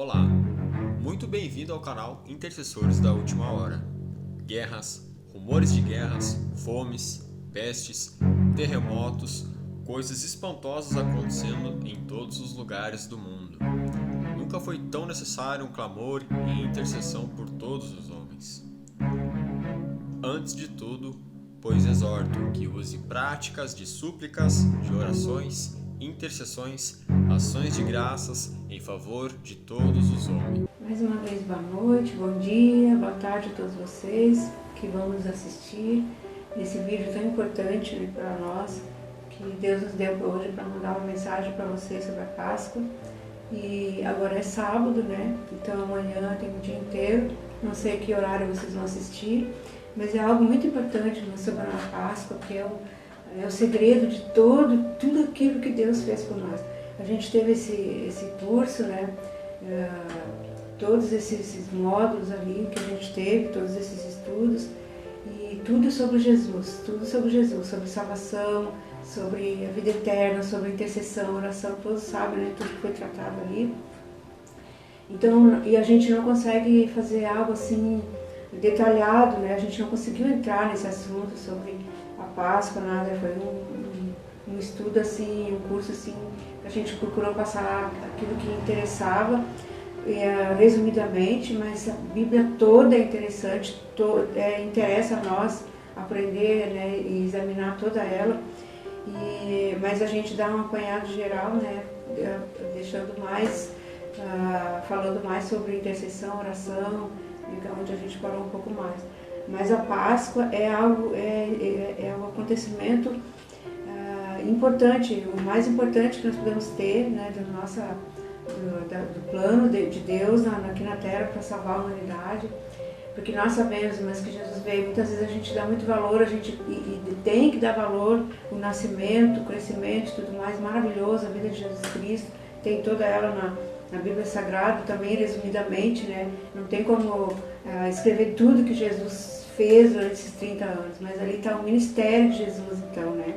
Olá, muito bem-vindo ao canal Intercessores da Última Hora. Guerras, rumores de guerras, fomes, pestes, terremotos, coisas espantosas acontecendo em todos os lugares do mundo. Nunca foi tão necessário um clamor e intercessão por todos os homens. Antes de tudo, pois exorto que use práticas de súplicas, de orações, intercessões, ações de graças em favor de todos os homens. Mais uma vez, boa noite, bom dia, boa tarde a todos vocês que vão nos assistir nesse vídeo tão importante para nós, que Deus nos deu hoje para mandar uma mensagem para vocês sobre a Páscoa. E agora é sábado, né? Então amanhã tem o dia inteiro, não sei que horário vocês vão assistir, mas é algo muito importante sobre a Páscoa, que é o segredo de tudo aquilo que Deus fez por nós. A gente teve esse curso, né? Todos esses módulos ali que a gente teve, todos esses estudos, e tudo sobre Jesus, sobre salvação, sobre a vida eterna, sobre intercessão, oração, todos sabem, né? Tudo que foi tratado ali. Então, e a gente não consegue fazer algo assim detalhado, né? A gente não conseguiu entrar nesse assunto sobre a Páscoa, nada, foi um estudo assim, um curso assim, que a gente procurou passar aquilo que interessava, resumidamente, mas a Bíblia toda é interessante, interessa a nós aprender, né, e examinar toda ela, mas a gente dá um apanhado geral, né, deixando mais, falando mais sobre intercessão, oração, onde a gente parou um pouco mais. Mas a Páscoa é um acontecimento importante, o mais importante que nós podemos ter, né, do plano de Deus aqui na Terra para salvar a humanidade, porque nós sabemos, mas que Jesus veio, muitas vezes a gente dá muito valor, e tem que dar valor, o nascimento, o crescimento, tudo mais maravilhoso, a vida de Jesus Cristo, tem toda ela na Bíblia Sagrada, também resumidamente, né, não tem como escrever tudo que Jesus fez durante esses 30 anos, mas ali está o ministério de Jesus, então, né.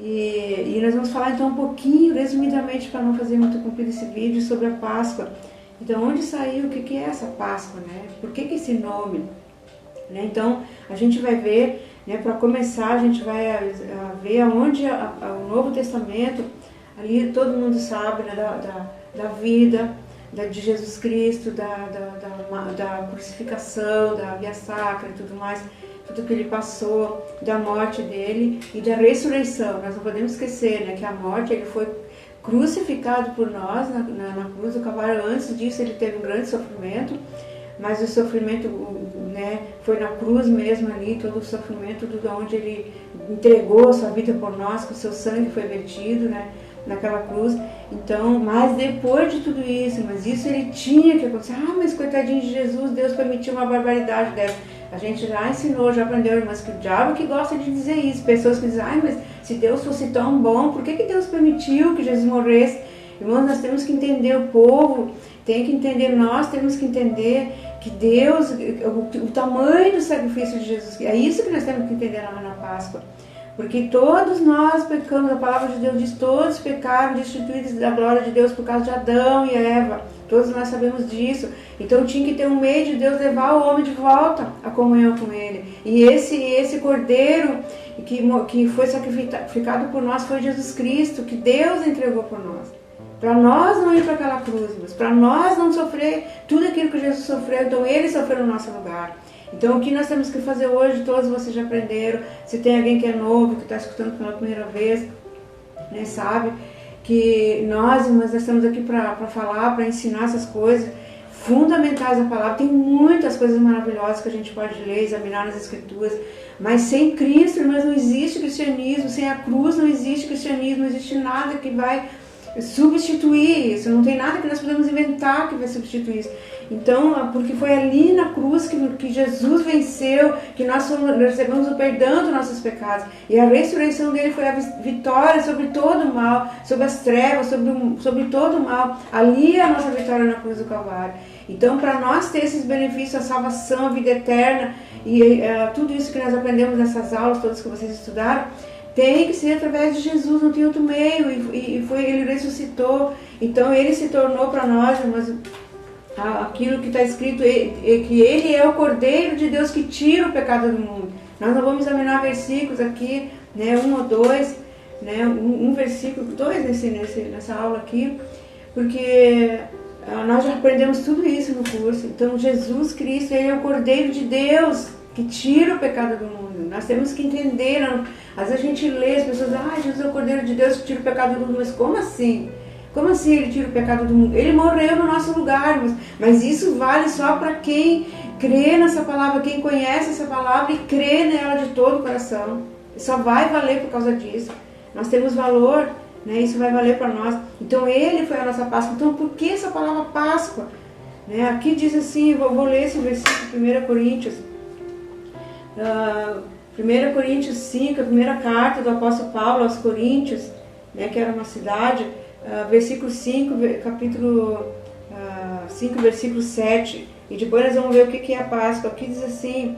E nós vamos falar então um pouquinho, resumidamente, para não fazer muito comprido esse vídeo, sobre a Páscoa. Então, onde saiu, o que é essa Páscoa, né? Por que esse nome? Né? Então, a gente vai ver, né, para começar, a gente vai ver aonde o Novo Testamento, ali todo mundo sabe, né, da vida de Jesus Cristo, da crucificação, da via sacra e tudo mais, tudo que ele passou, da morte dele e da ressurreição. Nós não podemos esquecer, né, que a morte, ele foi crucificado por nós na cruz do Calvário. Antes disso ele teve um grande sofrimento, mas o sofrimento, né, foi na cruz mesmo ali, todo o sofrimento, tudo onde ele entregou a sua vida por nós, que o seu sangue foi vertido, né, naquela cruz. Então, mas depois de tudo isso, mas isso ele tinha que acontecer. Mas coitadinho de Jesus, Deus permitiu uma barbaridade dessa. A gente já ensinou, já aprendeu, mas que o diabo que gosta de dizer isso. Pessoas que dizem, mas se Deus fosse tão bom, por que Deus permitiu que Jesus morresse? Irmãos, nós temos que entender, o povo tem que entender, nós temos que entender que Deus, o tamanho do sacrifício de Jesus, é isso que nós temos que entender na Páscoa. Porque todos nós pecamos, a palavra de Deus diz, todos pecaram, destituídos da glória de Deus por causa de Adão e Eva. Todos nós sabemos disso. Então tinha que ter um meio de Deus levar o homem de volta à comunhão com ele. E esse cordeiro que foi sacrificado por nós foi Jesus Cristo, que Deus entregou por nós. Para nós não ir para aquela cruz, mas para nós não sofrer tudo aquilo que Jesus sofreu, então ele sofreu no nosso lugar. Então o que nós temos que fazer hoje, todos vocês já aprenderam, se tem alguém que é novo, que está escutando pela primeira vez, né, sabe, que nós estamos aqui para falar, para ensinar essas coisas fundamentais da palavra. Tem muitas coisas maravilhosas que a gente pode ler, examinar nas Escrituras, mas sem Cristo, irmãos, não existe cristianismo, sem a cruz não existe cristianismo, não existe nada que vai substituir isso, não tem nada que nós podemos inventar que vai substituir isso. Então, porque foi ali na cruz que Jesus venceu, que nós recebemos o perdão dos nossos pecados, e a ressurreição dele foi a vitória sobre todo o mal, sobre as trevas, sobre todo o mal. Ali é a nossa vitória na cruz do Calvário. Então, para nós ter esses benefícios, a salvação, a vida eterna, e tudo isso que nós aprendemos nessas aulas, todas que vocês estudaram, tem que ser através de Jesus, não tem outro meio, ele ressuscitou, então ele se tornou para nós, aquilo que está escrito, que Ele é o Cordeiro de Deus que tira o pecado do mundo. Nós não vamos examinar versículos aqui, né, 1 ou 2, né, um versículo, 2 nessa aula aqui, porque nós já aprendemos tudo isso no curso. Então Jesus Cristo, Ele é o Cordeiro de Deus que tira o pecado do mundo. Nós temos que entender, às vezes a gente lê, as pessoas Jesus é o Cordeiro de Deus que tira o pecado do mundo, mas como assim? Como assim Ele tira o pecado do mundo? Ele morreu no nosso lugar, mas isso vale só para quem crê nessa palavra, quem conhece essa palavra e crê nela de todo o coração. Só vai valer por causa disso. Nós temos valor, né? Isso vai valer para nós. Então Ele foi a nossa Páscoa. Então por que essa palavra Páscoa? Né? Aqui diz assim, vou ler esse versículo, 1 Coríntios. 1 Coríntios 5, a primeira carta do apóstolo Paulo aos Coríntios, né, que era uma cidade, versículo 5, capítulo 5, versículo 7, e depois nós vamos ver o que é a Páscoa. Aqui diz assim: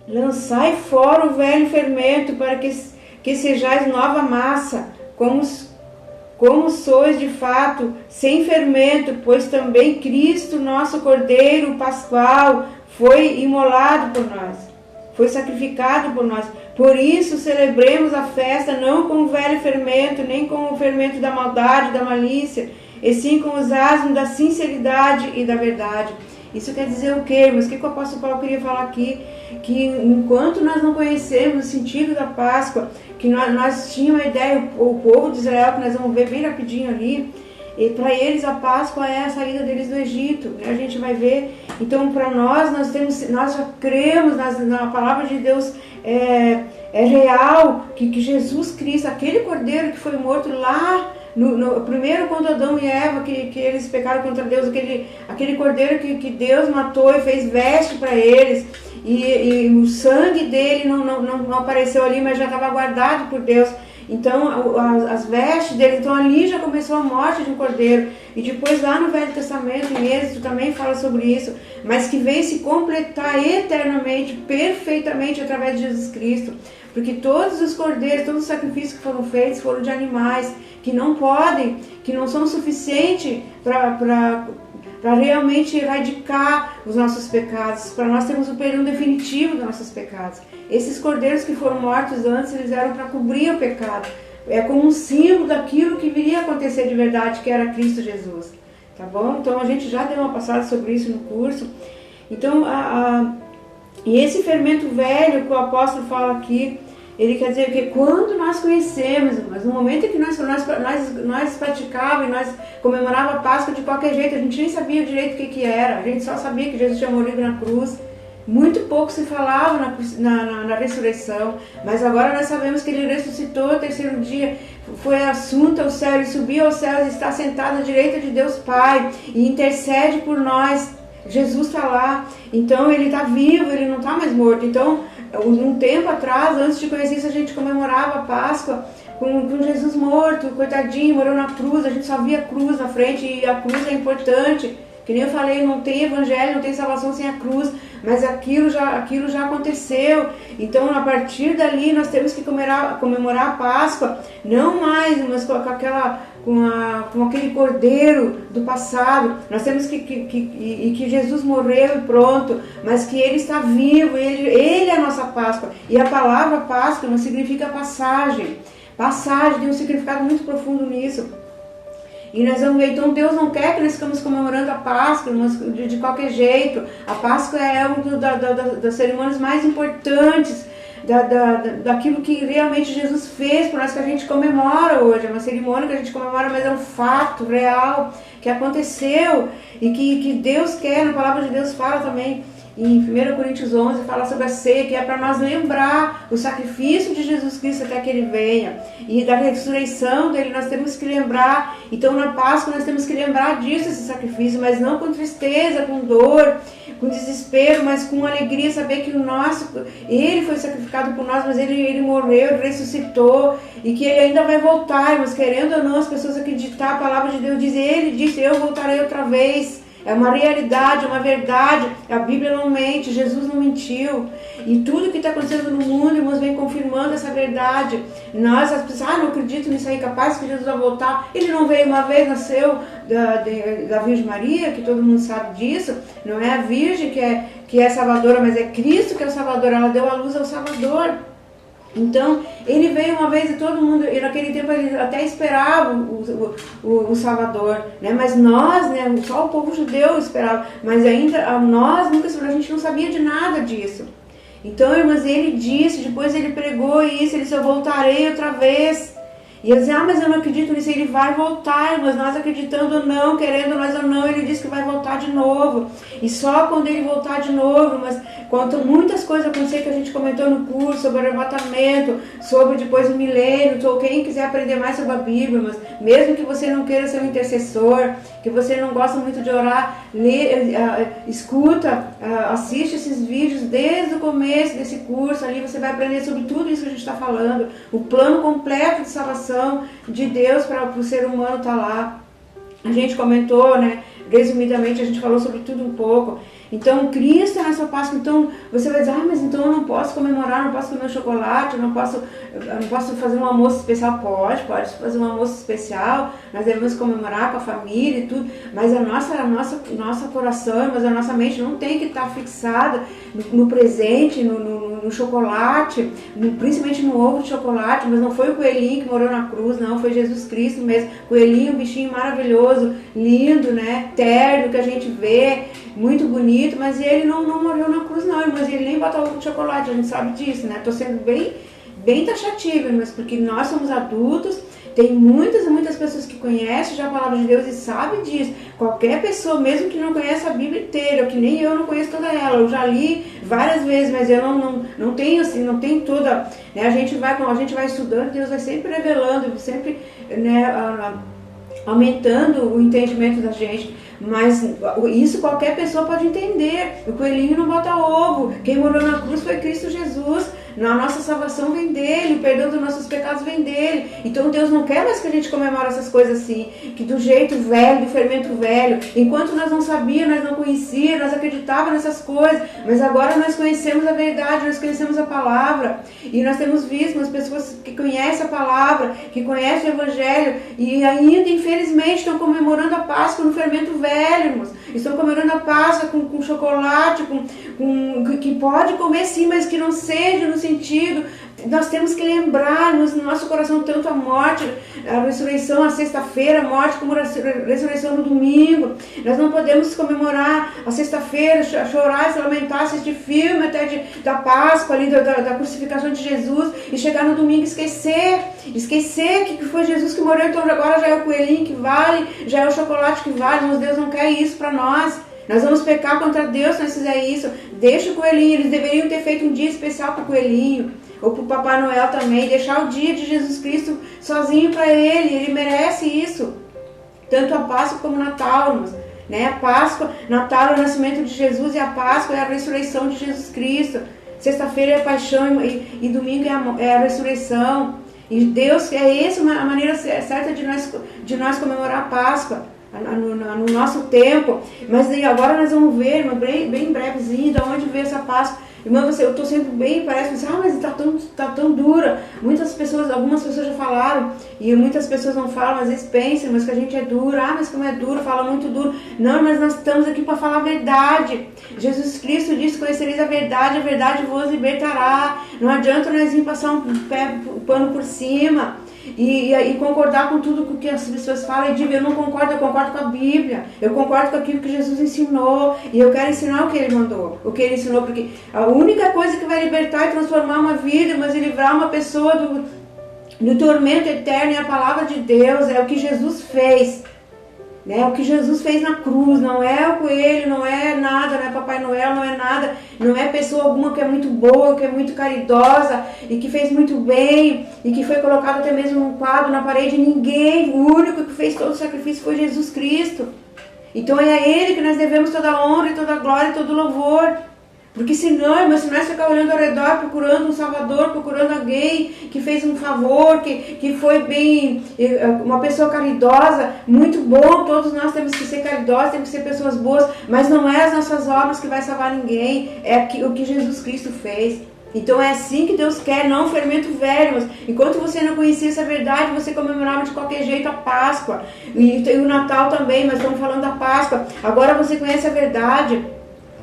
lançai fora o velho fermento, para que sejais nova massa, como sois de fato, sem fermento, pois também Cristo, nosso Cordeiro Pascual, foi imolado por nós, foi sacrificado por nós. Por isso celebremos a festa não com o velho fermento, nem com o fermento da maldade, da malícia, e sim com os asmos da sinceridade e da verdade. Isso quer dizer o quê? Mas o que o apóstolo Paulo queria falar aqui? Que enquanto nós não conhecemos o sentido da Páscoa, que nós tínhamos a ideia, o povo de Israel, que nós vamos ver bem rapidinho ali, e para eles a Páscoa é a saída deles do Egito, né? A gente vai ver. Então para nós nós já cremos na palavra de Deus, é real, que Jesus Cristo, aquele cordeiro que foi morto lá no primeiro, quando Adão e Eva, que eles pecaram contra Deus, aquele cordeiro que Deus matou e fez veste para eles, e o sangue dele não apareceu ali, mas já estava guardado por Deus. Então as vestes dele, então ali já começou a morte de um cordeiro. E depois lá no Velho Testamento, em Êxodo, também fala sobre isso, mas que veio se completar eternamente, perfeitamente através de Jesus Cristo. Porque todos os cordeiros, todos os sacrifícios que foram feitos foram de animais que não podem, que não são suficientes para realmente erradicar os nossos pecados, para nós termos o perdão definitivo dos nossos pecados. Esses cordeiros que foram mortos antes, eles eram para cobrir o pecado. É como um símbolo daquilo que viria a acontecer de verdade, que era Cristo Jesus. Tá bom? Então a gente já deu uma passada sobre isso no curso. Então, e esse fermento velho que o apóstolo fala aqui, ele quer dizer que quando nós conhecemos, mas no momento em que nós praticávamos, nós comemorávamos a Páscoa de qualquer jeito, a gente nem sabia direito o que era, a gente só sabia que Jesus tinha morrido na cruz. Muito pouco se falava na ressurreição, mas agora nós sabemos que ele ressuscitou no terceiro dia, foi assunto ao céu, ele subiu aos céus e está sentado à direita de Deus Pai e intercede por nós. Jesus está lá, então ele está vivo, ele não está mais morto. Então, um tempo atrás, antes de conhecer isso, a gente comemorava a Páscoa com Jesus morto, coitadinho, morou na cruz, a gente só via a cruz na frente, e a cruz é importante. Que nem eu falei, não tem evangelho, não tem salvação sem a cruz, mas aquilo já aconteceu. Então, a partir dali, nós temos que comemorar a Páscoa, não mais, mas com aquele cordeiro do passado. Nós temos que Jesus morreu e pronto, mas que Ele está vivo, Ele é a nossa Páscoa. E a palavra Páscoa não significa passagem. Passagem tem um significado muito profundo nisso. E nós vamos ver, então Deus não quer que nós ficamos comemorando a Páscoa de qualquer jeito. A Páscoa é uma das cerimônias mais importantes, daquilo que realmente Jesus fez por nós, que a gente comemora hoje. É uma cerimônia que a gente comemora, mas é um fato real que aconteceu e que Deus quer. Na palavra de Deus fala também, em 1 Coríntios 11, fala sobre a ceia, que é para nós lembrar o sacrifício de Jesus Cristo até que Ele venha. E da ressurreição dele nós temos que lembrar. Então na Páscoa nós temos que lembrar disso, esse sacrifício, mas não com tristeza, com dor, com desespero, mas com alegria, saber que Ele foi sacrificado por nós, mas Ele morreu, Ele ressuscitou, e que Ele ainda vai voltar. Mas querendo ou não, as pessoas acreditar, a palavra de Deus diz, Ele disse, eu voltarei outra vez. É uma realidade, é uma verdade. A Bíblia não mente, Jesus não mentiu. E tudo que está acontecendo no mundo, irmãos, vem confirmando essa verdade. Nós, as pessoas, não acredito nisso aí, capaz que Jesus vai voltar. Ele não veio uma vez, nasceu da Virgem Maria, que todo mundo sabe disso. Não é a Virgem que é Salvadora, mas é Cristo que é o Salvador. Ela deu a luz ao Salvador. Então, ele veio uma vez e todo mundo, e naquele tempo ele até esperava o Salvador, né? Mas nós, né, só o povo judeu esperava, mas ainda nós nunca, a gente não sabia de nada disso. Então, irmãs, ele disse, depois ele pregou isso, ele disse, eu voltarei outra vez. E eu dizia, mas eu não acredito nisso, ele vai voltar, mas nós acreditando ou não, querendo nós ou não, ele disse que vai voltar de novo. E só quando ele voltar de novo, mas quanto muitas coisas aconteceram que a gente comentou no curso, sobre o arrebatamento, sobre depois o milênio, ou quem quiser aprender mais sobre a Bíblia, mas mesmo que você não queira ser um intercessor, que você não gosta muito de orar, escuta, assiste esses vídeos desde o começo desse curso, ali você vai aprender sobre tudo isso que a gente está falando, o plano completo de salvação de Deus para o ser humano estar lá. A gente comentou, né, resumidamente, a gente falou sobre tudo um pouco. Então, Cristo é a nossa Páscoa. Então, você vai dizer, mas então eu não posso comemorar, não posso comer chocolate, eu não posso fazer um almoço especial. Pode fazer um almoço especial, nós devemos comemorar com a família e tudo, mas a nossa coração, mas a nossa mente não tem que estar fixada no presente, no chocolate, principalmente no ovo de chocolate, mas não foi o coelhinho que morreu na cruz, não, foi Jesus Cristo mesmo. Coelhinho, um bichinho maravilhoso, lindo, né, terno, que a gente vê, muito bonito, mas ele não morreu na cruz não, mas ele nem bota ovo de chocolate, a gente sabe disso, né? Tô sendo bem taxativa, mas porque nós somos adultos, tem muitas e muitas pessoas que conhecem já a palavra de Deus e sabem disso. Qualquer pessoa, mesmo que não conheça a Bíblia inteira, que nem eu não conheço toda ela, eu já li várias vezes, mas eu não tenho assim, não tenho toda, né? A gente vai estudando, Deus vai sempre revelando, sempre, né, aumentando o entendimento da gente. Mas isso qualquer pessoa pode entender. O coelhinho não bota ovo. Quem morreu na cruz foi Cristo Jesus. A nossa salvação vem dele, o perdão dos nossos pecados vem dele. Então Deus não quer mais que a gente comemore essas coisas assim, que do jeito velho, do fermento velho. Enquanto nós não sabíamos, nós não conhecíamos, nós acreditávamos nessas coisas, mas agora nós conhecemos a verdade, nós conhecemos a palavra. E nós temos visto as pessoas que conhecem a palavra, que conhecem o Evangelho, e ainda, infelizmente, estão comemorando a Páscoa no fermento velho, irmãos. Estão comemorando a Páscoa com chocolate, que pode comer sim, mas que não seja no sentido. Nós temos que lembrar no nosso coração tanto a morte, a ressurreição, a sexta-feira, a morte, como a ressurreição no domingo. Nós não podemos comemorar a sexta-feira, chorar, se lamentar, assistir filme até da Páscoa, ali, da crucificação de Jesus, e chegar no domingo e esquecer que foi Jesus que morreu, então agora já é o coelhinho que vale, já é o chocolate que vale, mas Deus não quer isso para nós. Nós vamos pecar contra Deus se nós fizermos isso. Deixa o coelhinho, eles deveriam ter feito um dia especial para o coelhinho, ou para o Papai Noel também, deixar o dia de Jesus Cristo sozinho para ele merece isso. Tanto a Páscoa como o Natal, né? A Páscoa, Natal é o nascimento de Jesus e a Páscoa é a ressurreição de Jesus Cristo. Sexta-feira é a paixão e domingo é a ressurreição. E Deus, essa a maneira certa de nós comemorar a Páscoa. No nosso tempo, mas aí agora nós vamos ver, bem brevezinho, de onde veio essa Páscoa. Irmã, eu estou sendo bem, parece, mas está tão dura. Algumas pessoas já falaram, e muitas pessoas não falam, às vezes pensam, mas que a gente é dura, mas como é duro, fala muito duro. Não, mas nós estamos aqui para falar a verdade. Jesus Cristo disse, conhecereis a verdade vos libertará. Não adianta nós ir passar um pano por cima. E concordar com tudo que as pessoas falam e dizer, eu não concordo, eu concordo com a Bíblia, eu concordo com aquilo que Jesus ensinou, e eu quero ensinar o que ele mandou, o que ele ensinou, porque a única coisa que vai libertar e transformar uma vida, mas livrar uma pessoa do tormento eterno é a palavra de Deus, é o que Jesus fez. Né? O que Jesus fez na cruz, não é o coelho, não é nada, não é Papai Noel, não é nada, não é pessoa alguma que é muito boa, que é muito caridosa e que fez muito bem e que foi colocado até mesmo num quadro na parede. Ninguém, o único que fez todo o sacrifício foi Jesus Cristo. Então é a Ele que nós devemos toda a honra e toda a glória e todo o louvor. Porque senão, mas se nós ficar olhando ao redor, procurando um salvador, procurando alguém que fez um favor, que foi bem, uma pessoa caridosa, muito bom, todos nós temos que ser caridosos, temos que ser pessoas boas, mas não é as nossas obras que vai salvar ninguém, é o que Jesus Cristo fez. Então é assim que Deus quer, não fermento velho. Mas enquanto você não conhecia essa verdade, você comemorava de qualquer jeito a Páscoa. E o Natal também, mas estamos falando da Páscoa. Agora você conhece a verdade.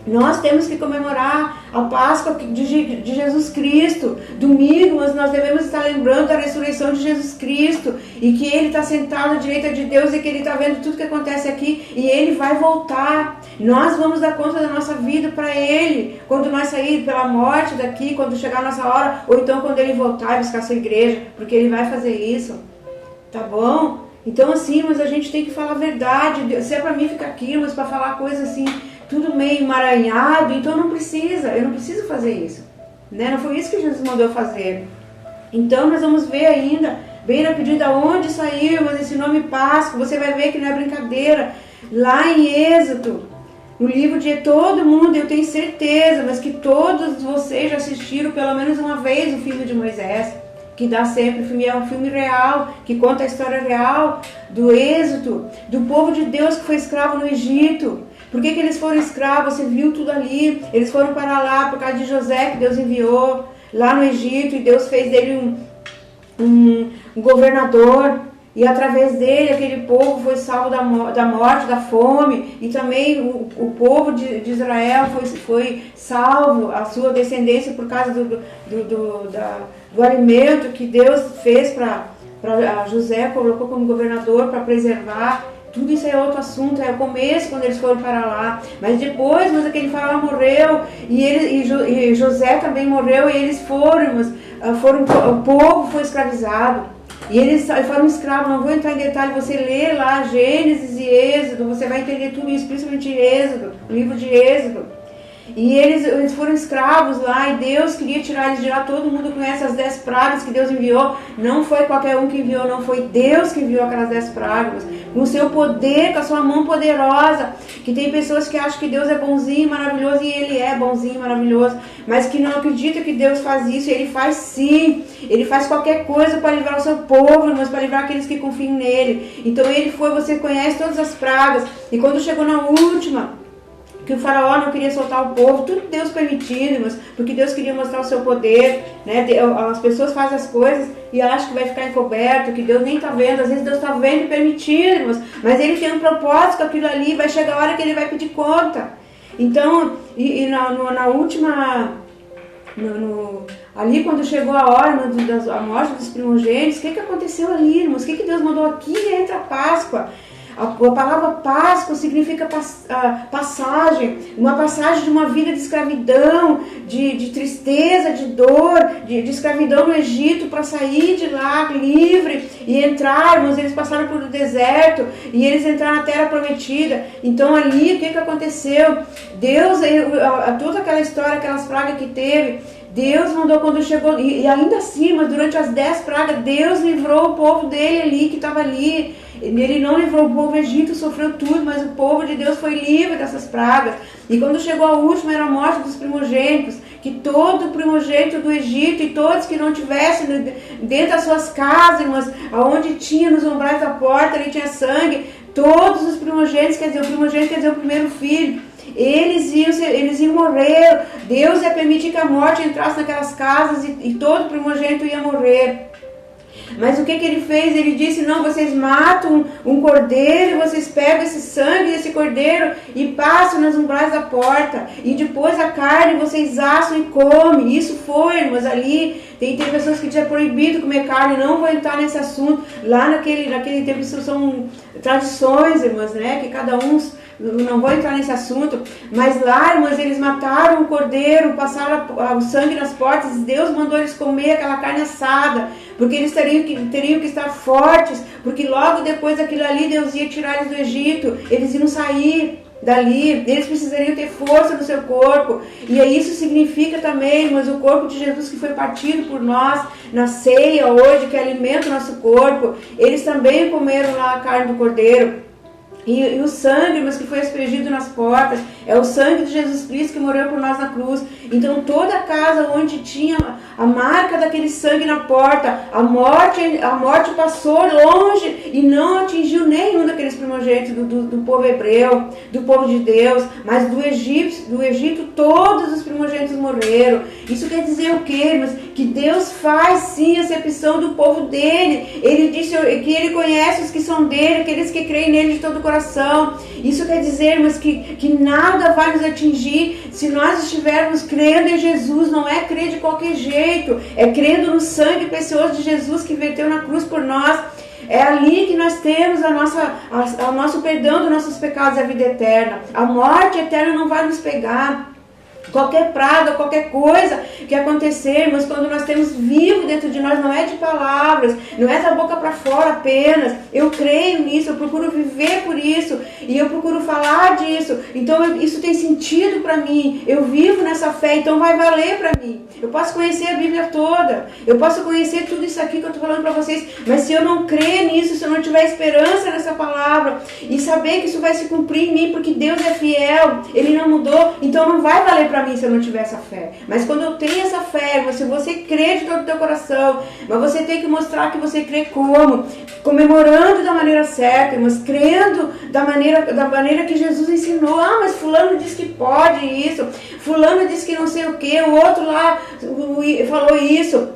Nós temos que comemorar a Páscoa de Jesus Cristo. Domingo nós devemos estar lembrando da ressurreição de Jesus Cristo. E que Ele está sentado à direita de Deus e que Ele está vendo tudo que acontece aqui. E Ele vai voltar. Nós vamos dar conta da nossa vida para Ele. Quando nós sairmos pela morte daqui, quando chegar a nossa hora. Ou então quando Ele voltar e buscar a sua igreja. Porque Ele vai fazer isso. Tá bom? Então assim, mas a gente tem que falar a verdade. Se é para mim ficar aqui, mas para falar coisas assim... tudo meio emaranhado, então eu não preciso fazer isso, né? Não foi isso que Jesus mandou fazer. Então nós vamos ver ainda, bem rapidinho, da onde saiu esse nome Páscoa. Você vai ver que não é brincadeira, lá em Êxodo, no livro de todo mundo, eu tenho certeza, mas que todos vocês já assistiram pelo menos uma vez o filme de Moisés, que dá sempre, o filme é um filme real, que conta a história real do Êxodo, do povo de Deus que foi escravo no Egito. Por que eles foram escravos? Você viu tudo ali. Eles foram para lá por causa de José, que Deus enviou lá no Egito. E Deus fez dele um governador. E através dele, aquele povo foi salvo da morte, da fome. E também o povo de Israel foi salvo, a sua descendência, por causa do alimento que Deus fez para José, colocou como governador para preservar. Tudo isso é outro assunto, é o começo quando eles foram para lá. Mas depois, aquele faraó morreu e José também morreu e eles o povo foi escravizado. E eles foram escravos, não vou entrar em detalhe, você lê lá Gênesis e Êxodo, você vai entender tudo isso, principalmente Êxodo, o livro de Êxodo. E eles foram escravos lá e Deus queria tirar eles de lá. Todo mundo conhece as 10 pragas que Deus enviou. Não foi qualquer um que enviou, não foi Deus que enviou aquelas 10 pragas. Com o seu poder, com a sua mão poderosa. Que tem pessoas que acham que Deus é bonzinho, maravilhoso, e Ele é bonzinho, maravilhoso. Mas que não acreditam que Deus faz isso. Ele faz sim. Ele faz qualquer coisa para livrar o seu povo, mas para livrar aqueles que confiam nele. Então você conhece todas as pragas. E quando chegou na última, que o faraó não queria soltar o povo, tudo Deus permitindo, mas porque Deus queria mostrar o seu poder, né? As pessoas fazem as coisas e acham que vai ficar encoberto, que Deus nem está vendo. Às vezes Deus está vendo e permitindo, mas Ele tem um propósito com aquilo ali, vai chegar a hora que Ele vai pedir conta. Então, na última, ali quando chegou a hora da morte dos primogênitos, o que aconteceu ali, irmãos? O que Deus mandou aqui entre a Páscoa? A palavra Páscoa significa passagem, uma passagem de uma vida de escravidão, de tristeza, de dor, de escravidão no Egito, para sair de lá livre e entrarmos. Eles passaram pelo deserto e eles entraram na terra prometida. Então ali o que aconteceu? Deus, toda aquela história, aquelas pragas que teve, Deus mandou quando chegou, e ainda assim, mas durante as 10 pragas, Deus livrou o povo dele ali, que estava ali. Ele não livrou o povo do Egito, sofreu tudo, mas o povo de Deus foi livre dessas pragas. E quando chegou a última, era a morte dos primogênitos, que todo primogênito do Egito e todos que não tivessem dentro das suas casas, mas aonde tinha nos umbrais da porta, ali tinha sangue, todos os primogênitos, o primogênito quer dizer o primeiro filho, eles iam morrer. Deus ia permitir que a morte entrasse naquelas casas e todo primogênito ia morrer. Mas o que ele fez? Ele disse, não, vocês matam um cordeiro, vocês pegam esse sangue desse cordeiro e passam nas umbrais da porta. E depois a carne vocês assam e comem. Isso foi, irmãos, ali. Tem pessoas que tinham proibido comer carne, não vou entrar nesse assunto. Lá naquele tempo isso são tradições, irmãos, né? Que cada um... Não vou entrar nesse assunto, mas lá, irmãs, eles mataram o cordeiro, passaram o sangue nas portas, e Deus mandou eles comer aquela carne assada, porque eles teriam que estar fortes, porque logo depois daquilo ali, Deus ia tirar eles do Egito, eles iam sair dali, eles precisariam ter força no seu corpo, e isso significa também, irmãs, o corpo de Jesus que foi partido por nós, na ceia hoje, que alimenta o nosso corpo, eles também comeram lá a carne do cordeiro. E o sangue, mas que foi aspergido nas portas, é o sangue de Jesus Cristo que morreu por nós na cruz. Então toda casa onde tinha a marca daquele sangue na porta, a morte passou longe e não atingiu nenhum daqueles primogênitos do povo hebreu, do povo de Deus, mas do Egito todos os primogênitos morreram. Isso quer dizer o quê? Mas que Deus faz sim a acepção do povo dele. Ele disse que ele conhece os que são dele, aqueles que creem nele de todo o coração. Isso quer dizer, mas que nada vai nos atingir se nós estivermos crendo em Jesus. Não é crer de qualquer jeito, é crendo no sangue precioso de Jesus que verteu na cruz por nós. É ali que nós temos o nosso perdão dos nossos pecados e a vida eterna. A morte eterna não vai nos pegar. Qualquer praga, qualquer coisa que acontecer, mas quando nós temos vivo dentro de nós, não é de palavras, não é da boca para fora apenas. Eu creio nisso, eu procuro viver por isso e eu procuro falar disso. Então isso tem sentido para mim. Eu vivo nessa fé, então vai valer para mim. Eu posso conhecer a Bíblia toda, eu posso conhecer tudo isso aqui que eu estou falando para vocês, mas se eu não crer nisso, se eu não tiver esperança nessa palavra e saber que isso vai se cumprir em mim, porque Deus é fiel, Ele não mudou, então não vai valer para mim se eu não tiver essa fé. Mas quando eu tenho essa fé, se você crê de todo o teu coração, mas você tem que mostrar que você crê como? Comemorando da maneira certa, mas crendo da maneira que Jesus ensinou. Ah, mas fulano disse que pode isso, fulano disse que não sei o que, o outro lá falou isso.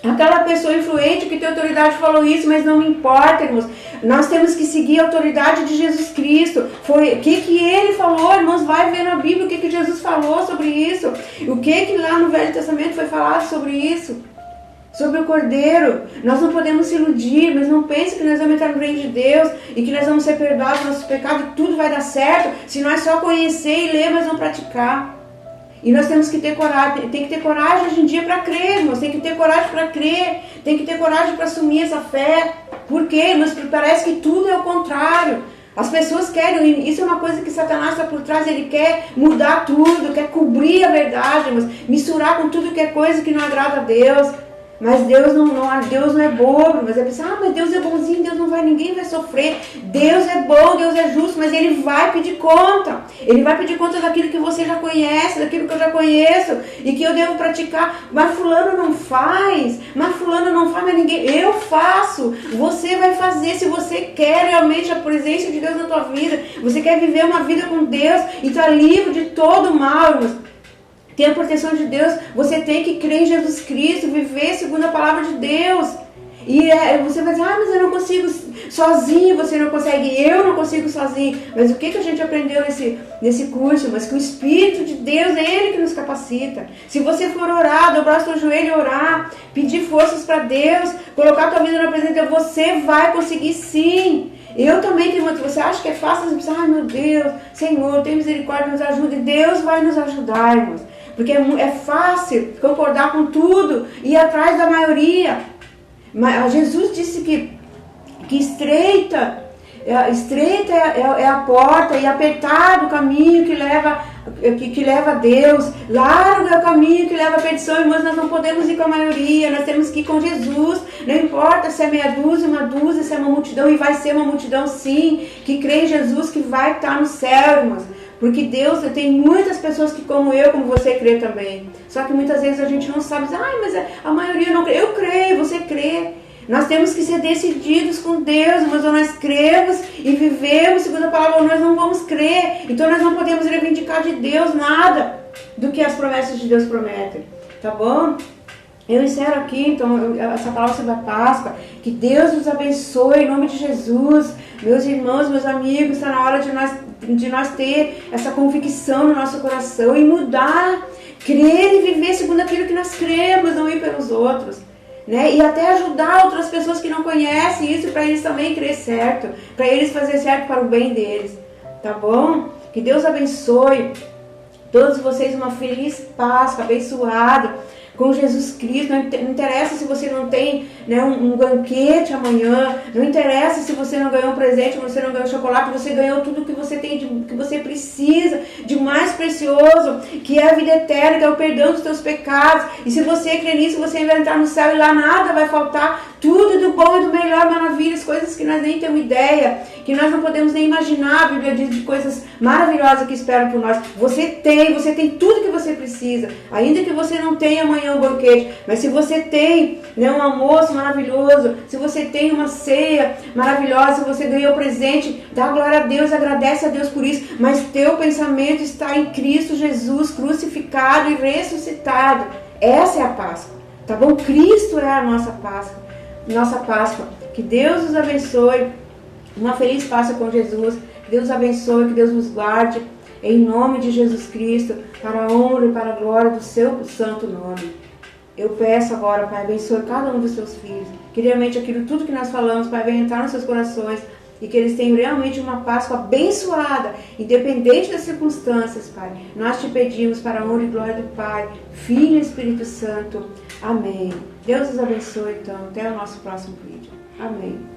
Aquela pessoa influente que tem autoridade falou isso, mas não importa, irmãos. Nós temos que seguir a autoridade de Jesus Cristo. Foi o que ele falou, irmãos, vai ver na Bíblia o que Jesus falou sobre isso. O que lá no Velho Testamento foi falado sobre isso. Sobre o Cordeiro. Nós não podemos se iludir, mas não pense que nós vamos entrar no reino de Deus e que nós vamos ser perdoados dos nossos pecados e tudo vai dar certo se nós só conhecer e ler, mas não praticar. E nós temos que ter coragem, tem que ter coragem hoje em dia para crer, irmãos, tem que ter coragem para crer, tem que ter coragem para assumir essa fé. Por quê, irmãos? Porque parece que tudo é o contrário. As pessoas querem, isso é uma coisa que Satanás está por trás, ele quer mudar tudo, quer cobrir a verdade, irmãos, misturar com tudo que é coisa que não agrada a Deus. Mas Deus não é bobo, mas é pensar, mas Deus é bonzinho, ninguém vai sofrer. Deus é bom, Deus é justo, mas Ele vai pedir conta. Ele vai pedir conta daquilo que você já conhece, daquilo que eu já conheço e que eu devo praticar. Mas fulano não faz, mas ninguém. Eu faço, você vai fazer se você quer realmente a presença de Deus na tua vida. Você quer viver uma vida com Deus e estar livre de todo mal, irmãos. Ter a proteção de Deus, você tem que crer em Jesus Cristo, viver segundo a palavra de Deus. E você vai dizer, mas eu não consigo sozinho, você não consegue, eu não consigo sozinho. Mas o que a gente aprendeu nesse curso? Mas que o Espírito de Deus é Ele que nos capacita. Se você for orar, dobrar o seu joelho e orar, pedir forças para Deus, colocar a tua vida na presença de Deus, você vai conseguir sim. Eu também, que você acha que é fácil, você pensa, meu Deus, Senhor, tem misericórdia, nos ajuda. E Deus vai nos ajudar, irmãos. Porque é fácil concordar com tudo e ir atrás da maioria. Mas Jesus disse que estreita é a porta e apertado o caminho que leva a Deus. Largo é o caminho que leva a perdição, irmãos. Nós não podemos ir com a maioria, nós temos que ir com Jesus. Não importa se é meia dúzia, uma dúzia, se é uma multidão, e vai ser uma multidão sim, que crê em Jesus, que vai estar no céu, irmãos. Porque Deus, tem muitas pessoas que como eu, como você, crê também. Só que muitas vezes a gente não sabe, mas a maioria não crê. Eu creio, você crê. Nós temos que ser decididos com Deus, mas ou nós cremos e vivemos segundo a palavra, ou nós não vamos crer. Então nós não podemos reivindicar de Deus nada do que as promessas de Deus prometem. Tá bom? Eu encerro aqui, então, essa palavra sobre a Páscoa. Que Deus nos abençoe em nome de Jesus. Meus irmãos, meus amigos, está na hora de nós ter essa convicção no nosso coração e mudar, crer e viver segundo aquilo que nós cremos, não ir pelos outros. Né? E até ajudar outras pessoas que não conhecem isso, para eles também crer certo, para eles fazer certo para o bem deles. Tá bom? Que Deus abençoe todos vocês, uma feliz Páscoa, abençoada, com Jesus Cristo. Não interessa se você não tem, né, um banquete amanhã, não interessa se você não ganhou um presente, você não ganhou chocolate, você ganhou tudo que você tem, que você precisa, de mais precioso, que é a vida eterna, que é o perdão dos teus pecados. E se você crer nisso, você vai entrar no céu e lá nada vai faltar. tudo do bom e do melhor, maravilhas, coisas que nós nem temos ideia, que nós não podemos nem imaginar. A Bíblia diz de coisas maravilhosas que esperam por nós. Você tem tudo que você precisa, ainda que você não tenha amanhã um banquete, mas se você tem, né, um almoço maravilhoso, se você tem uma ceia maravilhosa, se você ganhou presente, dá glória a Deus, agradece a Deus por isso, mas teu pensamento está em Cristo Jesus, crucificado e ressuscitado. Essa é a Páscoa, tá bom? Cristo é a nossa Páscoa. Que Deus nos abençoe, uma feliz Páscoa com Jesus, que Deus nos abençoe, que Deus nos guarde, em nome de Jesus Cristo, para a honra e para a glória do seu santo nome. Eu peço agora, Pai, abençoe cada um dos seus filhos, que realmente tudo que nós falamos, Pai, venha entrar nos seus corações, e que eles tenham realmente uma Páscoa abençoada, independente das circunstâncias, Pai. Nós te pedimos para a honra e glória do Pai, Filho e Espírito Santo. Amém. Deus os abençoe, então. Até o nosso próximo vídeo. Amém.